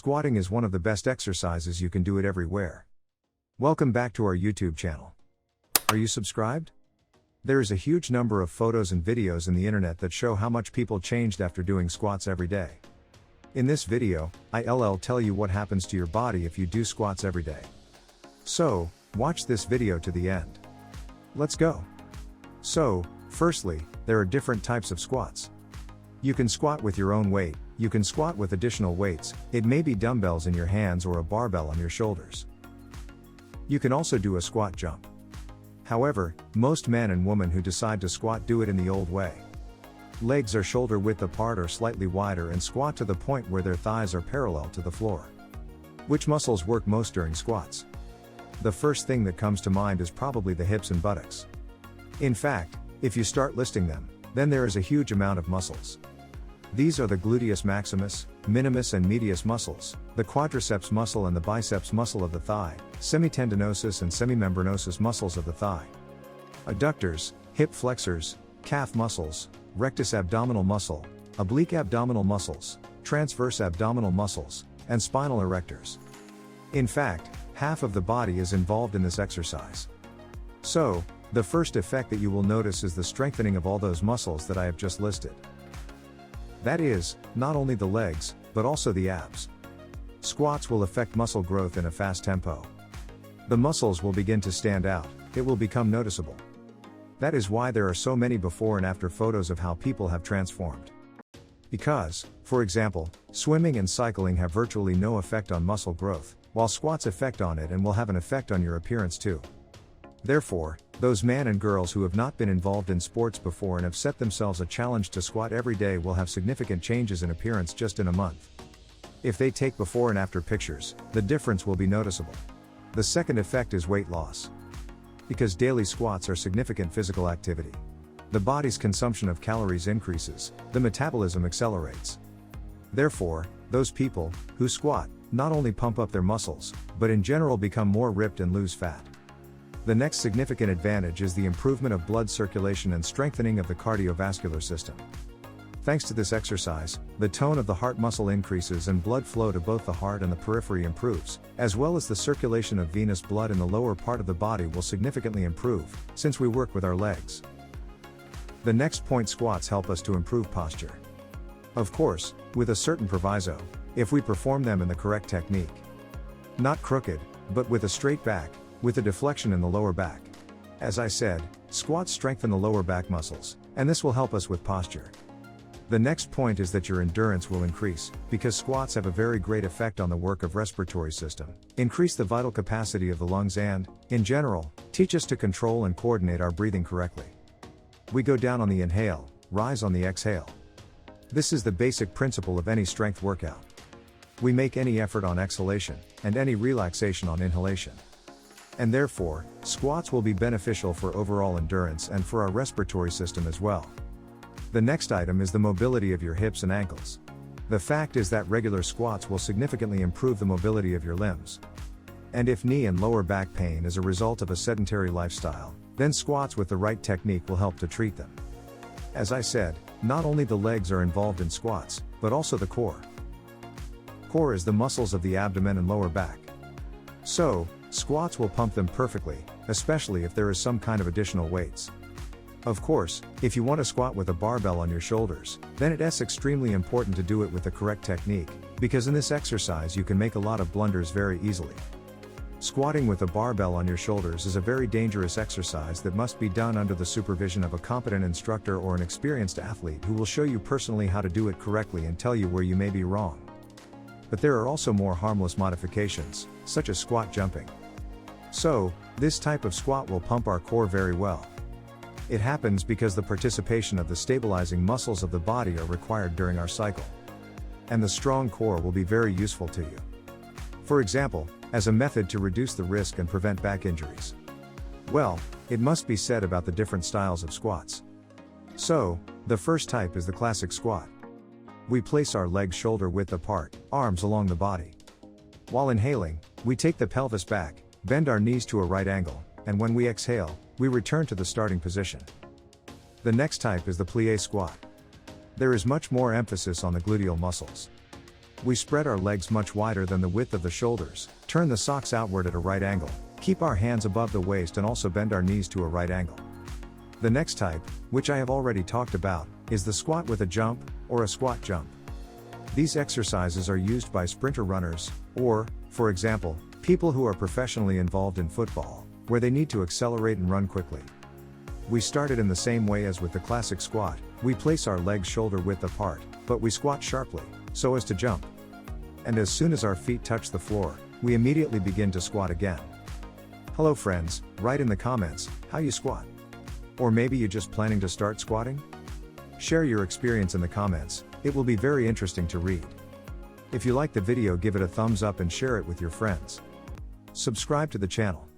Squatting is one of the best exercises, you can do it everywhere. Welcome back to our YouTube channel. Are you subscribed? There is a huge number of photos and videos in the internet that show how much people changed after doing squats every day. In this video, I'll tell you what happens to your body if you do squats every day. So, watch this video to the end. Let's go. So, firstly, there are different types of squats. You can squat with your own weight, you can squat with additional weights, it may be dumbbells in your hands or a barbell on your shoulders. You can also do a squat jump. However, most men and women who decide to squat do it in the old way. Legs are shoulder width apart or slightly wider and squat to the point where their thighs are parallel to the floor. Which muscles work most during squats? The first thing that comes to mind is probably the hips and buttocks. In fact, if you start listing them, then there is a huge amount of muscles. These are the gluteus maximus, minimus and medius muscles, the quadriceps muscle and the biceps muscle of the thigh, semitendinosus and semimembranosus muscles of the thigh. Adductors, hip flexors, calf muscles, rectus abdominal muscle, oblique abdominal muscles, transverse abdominal muscles, and spinal erectors. In fact, half of the body is involved in this exercise. So, the first effect that you will notice is the strengthening of all those muscles that I have just listed. That is, not only the legs, but also the abs. Squats will affect muscle growth in a fast tempo. The muscles will begin to stand out, it will become noticeable. That is why there are so many before and after photos of how people have transformed. Because, for example, swimming and cycling have virtually no effect on muscle growth, while squats affect on it and will have an effect on your appearance too. Therefore, those men and girls who have not been involved in sports before and have set themselves a challenge to squat every day will have significant changes in appearance just in a month. If they take before and after pictures, the difference will be noticeable. The second effect is weight loss. Because daily squats are significant physical activity. The body's consumption of calories increases, the metabolism accelerates. Therefore, those people who squat not only pump up their muscles, but in general become more ripped and lose fat. The next significant advantage is the improvement of blood circulation and strengthening of the cardiovascular system. Thanks to this exercise, the tone of the heart muscle increases and blood flow to both the heart and the periphery improves, as well as the circulation of venous blood in the lower part of the body will significantly improve, since we work with our legs. The next point, squats help us to improve posture. Of course, with a certain proviso, if we perform them in the correct technique. Not crooked, but with a straight back, with a deflection in the lower back. As I said, squats strengthen the lower back muscles, and this will help us with posture. The next point is that your endurance will increase, because squats have a very great effect on the work of respiratory system, increase the vital capacity of the lungs and, in general, teach us to control and coordinate our breathing correctly. We go down on the inhale, rise on the exhale. This is the basic principle of any strength workout. We make any effort on exhalation, and any relaxation on inhalation. And therefore, squats will be beneficial for overall endurance and for our respiratory system as well. The next item is the mobility of your hips and ankles. The fact is that regular squats will significantly improve the mobility of your limbs. And if knee and lower back pain is a result of a sedentary lifestyle, then squats with the right technique will help to treat them. As I said, not only the legs are involved in squats, but also the core. Core is the muscles of the abdomen and lower back. So, squats will pump them perfectly, especially if there is some kind of additional weights. Of course, if you want to squat with a barbell on your shoulders, then it's extremely important to do it with the correct technique, because in this exercise you can make a lot of blunders very easily. Squatting with a barbell on your shoulders is a very dangerous exercise that must be done under the supervision of a competent instructor or an experienced athlete who will show you personally how to do it correctly and tell you where you may be wrong. But there are also more harmless modifications, such as squat jumping. So, this type of squat will pump our core very well. It happens because the participation of the stabilizing muscles of the body are required during our cycle. And the strong core will be very useful to you. For example, as a method to reduce the risk and prevent back injuries. Well, it must be said about the different styles of squats. So, the first type is the classic squat. We place our legs shoulder width apart, arms along the body. While inhaling, we take the pelvis back, bend our knees to a right angle, and when we exhale, we return to the starting position. The next type is the plie squat. There is much more emphasis on the gluteal muscles. We spread our legs much wider than the width of the shoulders, turn the socks outward at a right angle, keep our hands above the waist and also bend our knees to a right angle. The next type, which I have already talked about, is the squat with a jump, or a squat jump. These exercises are used by sprinter runners, or, for example, people who are professionally involved in football, where they need to accelerate and run quickly. We started in the same way as with the classic squat. We place our legs shoulder width apart, but we squat sharply, so as to jump. And as soon as our feet touch the floor, we immediately begin to squat again. Hello friends, write in the comments how you squat. Or maybe you're just planning to start squatting? Share your experience in the comments, it will be very interesting to read. If you like the video, give it a thumbs up and share it with your friends. Subscribe to the channel.